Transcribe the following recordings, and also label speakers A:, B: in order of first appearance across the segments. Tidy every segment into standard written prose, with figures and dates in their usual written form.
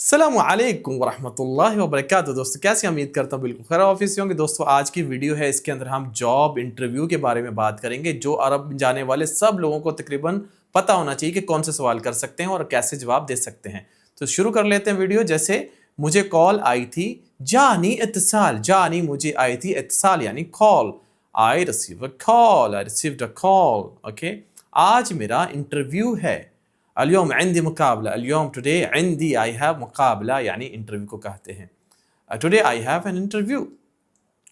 A: अस्सलामु अलैकुम वरहमतुल्लाहि वबरकातुहू। दोस्तों कैसे हैं? उम्मीद करता हूँ बिल्कुल खैर ऑफिस होंगे। दोस्तों आज की वीडियो है, इसके अंदर हम जॉब इंटरव्यू के बारे में बात करेंगे जो अरब जाने वाले सब लोगों को तकरीबन पता होना चाहिए कि कौन से सवाल कर सकते हैं और कैसे जवाब दे सकते हैं। तो शुरू कर लेते हैं वीडियो। जैसे मुझे कॉल आई थी, जानी इत्तिसाल, जानी मुझे आई थी, इत्तिसाल यानी call. I receive a call, I received a call. Okay, आज मेरा इंटरव्यू है। اليوم عندي مقابلة، اليوم today عندي I have مقابلة यानी इंटरव्यू को कहते हैं। today I have an interview।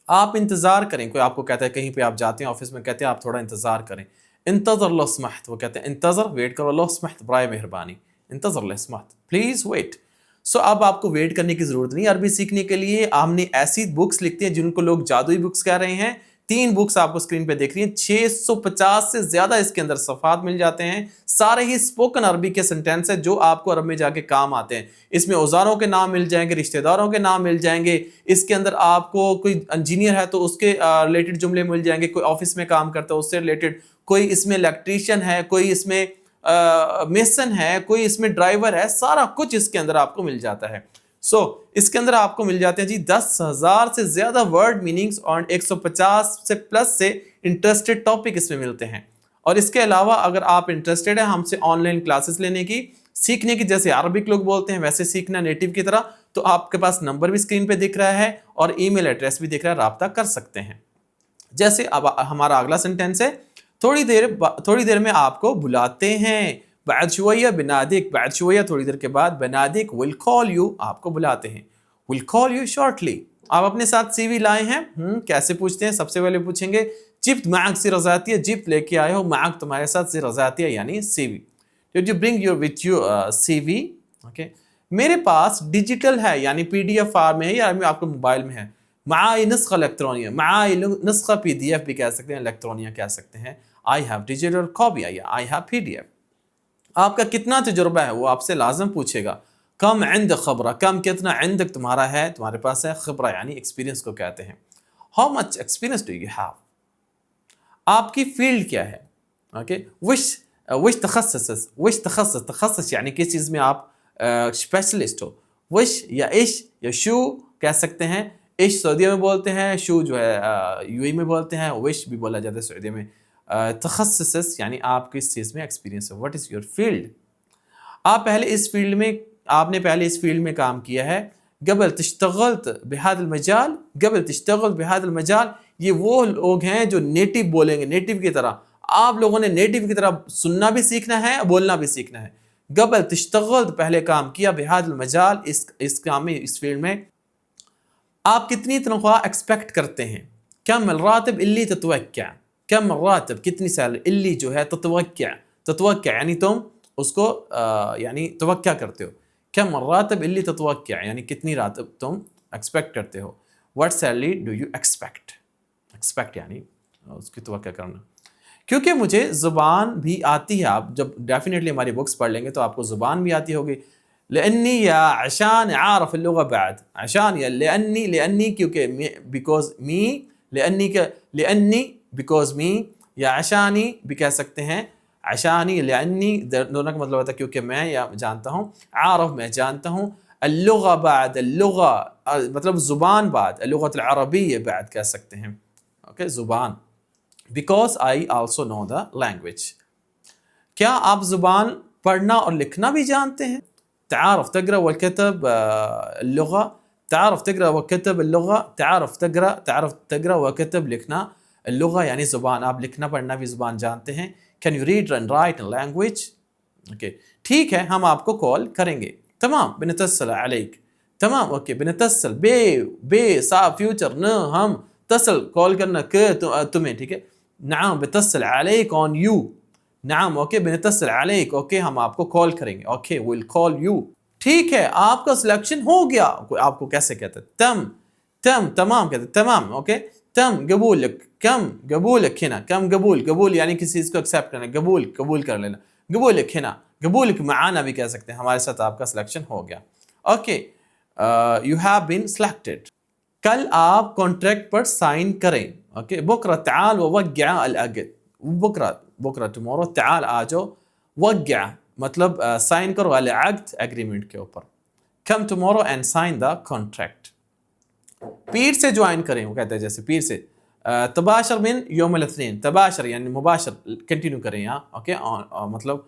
A: आप इंतज़ार करें, कोई आपको कहता है कहीं पे आप जाते हैं ऑफिस में, कहते हैं आप थोड़ा इंतज़ार करें। इंतज़र लो स्महत, वो कहते हैं इंतज़र वेट करो, लो स्महत बराए मेहरबानी, इंतज़र लो स्महत प्लीज़ वेट। सो अब आपको वेट करने की ज़रूरत नहीं। अरबी सीखने के लिए हमने ऐसी बुक्स लिखती हैं जिनको लोग जादुई बुक्स कह रहे हैं। 3 बुक्स आपको स्क्रीन पे देख रही हैं, 650 से ज्यादा इसके अंदर सफ़ात मिल जाते हैं। सारे ही स्पोकन अरबी के सेंटेंस है जो आपको अरब में जाके काम आते हैं। इसमें औजारों के नाम मिल जाएंगे, रिश्तेदारों के नाम मिल जाएंगे। इसके अंदर आपको कोई इंजीनियर है तो उसके रिलेटेड जुमले मिल जाएंगे, कोई ऑफिस में काम करता है उससे रिलेटेड, कोई इसमें इलेक्ट्रीशियन है, कोई इसमें मेसन है, कोई इसमें ड्राइवर है, सारा कुछ इसके अंदर आपको मिल जाता है। इसके अंदर आपको मिल जाते हैं जी 10,000 से ज्यादा वर्ड मीनिंग्स और 150 से प्लस से इंटरेस्टेड टॉपिक इसमें मिलते हैं। और इसके अलावा अगर आप इंटरेस्टेड हैं हमसे ऑनलाइन क्लासेस लेने की, सीखने की, जैसे अरबिक लोग बोलते हैं वैसे सीखना नेटिव की तरह, तो आपके पास नंबर भी स्क्रीन पे दिख रहा है और ईमेल एड्रेस भी दिख रहा है, राब्ता कर सकते हैं। जैसे अब हमारा अगला सेंटेंस है, थोड़ी देर में आपको बुलाते हैं। बाद शुवैया बिनादिक, बाद शुवैया थोड़ी देर के बाद, बिनादिक विल कॉल यू, आपको बुलाते हैं, विल कॉल यू शॉर्टली। आप अपने साथ सीवी लाए हैं, कैसे पूछते हैं? सबसे पहले पूछेंगे जिफ्त माक से रजाती है, जिफ्त लेके आए हो, माक तुम्हारे साथ से रजाती है यानी CV. Did you bring your with you CV? Okay, मेरे पास डिजिटल है यानी पीडीएफ फॉर्म में है या आपको मोबाइल में है। माई नस्खा इलेक्ट्रॉनिया, माई नस्खा पीडीएफ भी कह सकते हैं, इलेक्ट्रॉनिया कह सकते हैं। I have digital copy, I have PDF. आपका कितना तजुर्बा है वो आपसे लाजम पूछेगा। कम इंद खबरा, कम कितना, इंदक तुम्हारा है, तुम्हारे पास है, खबरा यानी एक्सपीरियंस को कहते हैं। How much experience do you have? आपकी फील्ड क्या है? ओके, विश तखस्सुस, विश तखस्सुस, तखस्सुस यानी किस चीज़ में आप स्पेशलिस्ट हो। विश या इश या शू कह सकते हैं। इश सऊदी में बोलते हैं, शू जो है यूएई में बोलते हैं, विश भी बोला जाता है सऊदी में। तखस्सुस यानी आप किस चीज़ में एक्सपीरियंस है, व्हाट इज़ योर फील्ड। आपने पहले इस फील्ड में काम किया है। क़बल तश्तग़ल्त बिहादिल मजाल, क़बल तश्तग़ल बिहादिल मजाल, ये वो लोग हैं जो नेटिव बोलेंगे, नेटिव की तरह। आप लोगों ने नेटिव की तरह सुनना भी सीखना है, बोलना भी सीखना है। क़बल तश्तग़ल्त पहले काम किया, बिहादिल मजाल इस काम में, इस फील्ड में। आप कितनी तनख्वाह एक्सपेक्ट करते हैं? कम रातिब इल्ली ततवक्या, कम रातिब कितनी सैलरी, इल्ली जो है ततवक्या, ततवक्या यानी तुम उसको यानी तवक्या करते हो। कम रातिब इल्ली ततवक्या यानी कितनी रातिब तुम एक्सपेक्ट करते हो। What salary do you expect? Expect यानी उसकी तवक्या करना। क्योंकि मुझे ज़ुबान भी आती है, आप जब डेफिनेटली हमारी बुक्स पढ़ लेंगे तो आपको ज़ुबान भी आती होगी। लअन्नी या अशान आरफ लुगा बाद, अशान या लअन्नी क्योंकि बिकॉज मी, लअन्नी बिकॉज मी, या अशानी भी कह सकते हैं। अशानी लअन्नी दोनों का मतलब होता है क्योंकि मैं या जानता हूँ, आरफ मैं जानता हूँ, अल्लुगा बाद, अल्लुगा मतलब ज़ुबान बाद, अल्लुगत अरबिय्या बाद कह सकते हैं। ओके, ज़ुबान। Because I also know the language. क्या आप ज़ुबान पढ़ना और लिखना भी जानते हैं? تعرف تقرأ والكتب اللغة، تعرف تقرأ وكتب اللغة، تعرف تقرأ وكتب लिखना اللغة यानी ज़ुबान। आप लिखना पढ़ना भी ज़ुबान जानते हैं। Can you read and write in language? Okay, ठीक है, हम आपको कॉल करेंगे। तमाम, बिनतस्सल अलैक, तमाम, ओके, बिनतस्सल बे साफ फ्यूचर न, हम तसल कॉल करना के तुम्हें, ठीक है। नाम बितस्सल अलैक ऑन यू, नाम, ओके, बिनतस्सल अलैक, ओके, हम आपको कॉल करेंगे, ओके, विल कॉल यू। ठीक है, आपका सिलेक्शन हो गया। आपको कैसे कहते हैं? तमाम कहते हैं, तमाम, ओके, तम कबूलक, कम कबूलक हिना, कम कबूल यानी किसी चीज़ को एक्सेप्ट करना, कबूल कर लेना, कबूलक हिना, कबूलक माना भी कह सकते हैं, हमारे साथ आपका सिलेक्शन हो गया। Okay, you have been selected. कल आप कॉन्ट्रैक्ट पर साइन करें। ओके, बुकरा ताल ववक्या अल अक़द, बुकरा टुमारो, ताल आ जाओ, वक्या मतलब साइन करो, अल अक़द एग्रीमेंट के ऊपर। come tomorrow and sign the contract. पीर से ज्वाइन करें, वो कहते हैं जैसे पीर से तबाशर मिन यौम अल-इत्नीन, तबाशर यानी मुबाशर, कंटिन्यू करें यहाँ, ओके, मतलब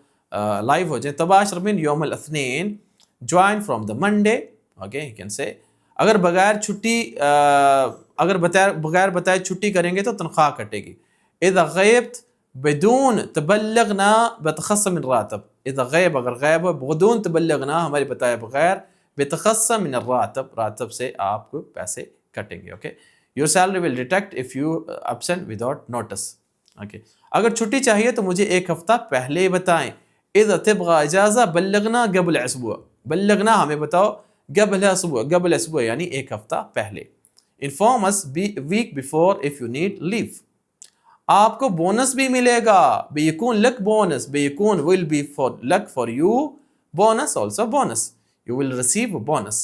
A: लाइव हो जाए. तबाशर मिन यौम अल-इत्नीन, join from the Monday, okay, you can say. अगर बगैर छुट्टी अगर बगैर बताए छुट्टी करेंगे तो तनख्वाह कटेगी. इज़ा गयब्त बदून तबल्लगना बतखस्सम मिन रातब, इज़ा गयब अगर गैब हो, बदून तबल्लगना हमारे बताए बगैर, बतखस्सम मिन रातब, रातब से आपको पैसे कटेंगे. Okay, your salary will detect if you absent without notice. Okay, अगर छुट्टी चाहिए तो मुझे एक हफ्ता पहले बताएं. इज़ा तबगा इजाज़ा बल्लगना क़ब्ल अस्बुअ, बल्लगना हमें बताओ क़ब्ल अस्बुअ, क़ब्ल अस्बुअ यानी एक हफ्ता पहले. Inform us week before if you need leave. आपको बोनस भी मिलेगा. बेयकून लक बोनस, बेयकून विल बी फॉर लक for you, bonus also bonus, you will receive bonus.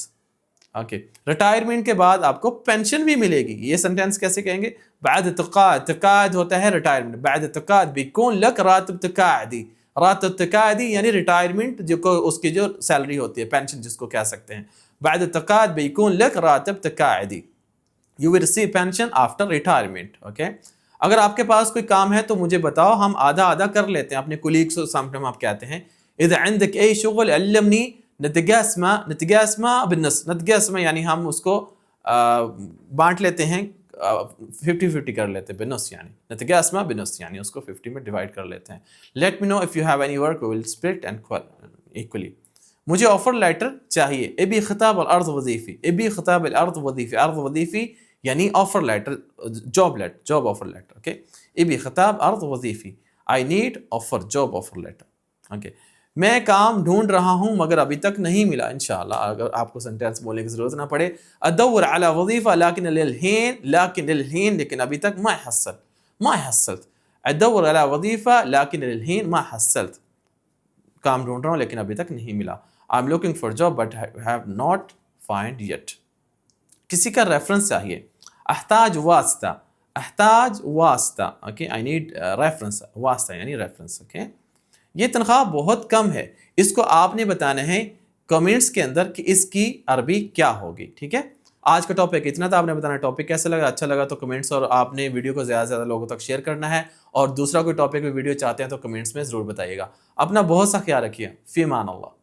A: Okay, retirement के बाद आपको पेंशन भी मिलेगी. ये सेंटेंस कैसे कहेंगे? बाद तकाद, तकाद होता है रिटायरमेंट, बाद तकाद बेयकून लक रातब तकादी, रातब तकादी यानी रिटायरमेंट जो को उसकी जो सैलरी होती है, पेंशन जिसको कह सकते हैं. बाद तकाद बेयकून लक रातब तकादी, you will receive pension after retirement. Okay, अगर आपके पास कोई काम है तो मुझे बताओ, हम आधा आधा कर लेते हैं. अपने कोलीग्स को सामने आप कहते हैं इज़ा इंदक अय शुगल अल्लमनी नतगासमा बिन्नस, नतगासमा यानी हम उसको बांट लेते हैं, 50-50 कर लेते हैं. बिनस यानी नतगासमा बिनस यानी उसको 50 में डिवाइड कर लेते हैं. Let me know if you have any work, we will split and equally. मुझे ऑफर लेटर चाहिए. एबी खिताब अर्द वजीफ़ी, एबी खिताब अर्द वजीफ़ी, अर्द वजीफ़ी यानी offer letter, job offer letter. Okay, एबी खिताब अर्द वजीफ़ी, I need offer job offer letter. Okay, मैं काम ढूंढ रहा हूं मगर अभी तक नहीं मिला. इंशाल्लाह अगर आपको सेंटेंस बोलने की जरूरत ना पड़े, अदव्वर अला वजीफा लाकिन लिलहीन, लेकिन अभी तक मा हसलत. अदव्वर अला वजीफा लाकिन लिलहीन मा हसलत, काम ढूंढ रहा हूं लेकिन अभी तक नहीं मिला. I am looking for job but have not find yet. किसी का रेफरेंस चाहिए. अहताज वास्ता, अहताज वास्ता. ओके, आई नीड रेफरेंस, वास्ता यानी रेफरेंस. ओके, ये तनख्वाह बहुत कम है. इसको आपने बताना है कमेंट्स के अंदर कि इसकी अरबी क्या होगी. ठीक है, आज का टॉपिक इतना था. आपने बताना टॉपिक कैसा लगा, अच्छा लगा तो कमेंट्स, और आपने वीडियो को ज़्यादा से ज़्यादा लोगों तक शेयर करना है. और दूसरा कोई टॉपिक में वीडियो चाहते हैं तो कमेंट्स में ज़रूर बताइएगा. अपना बहुत सा ख्याल रखिए. फ़ी अमान अल्लाह.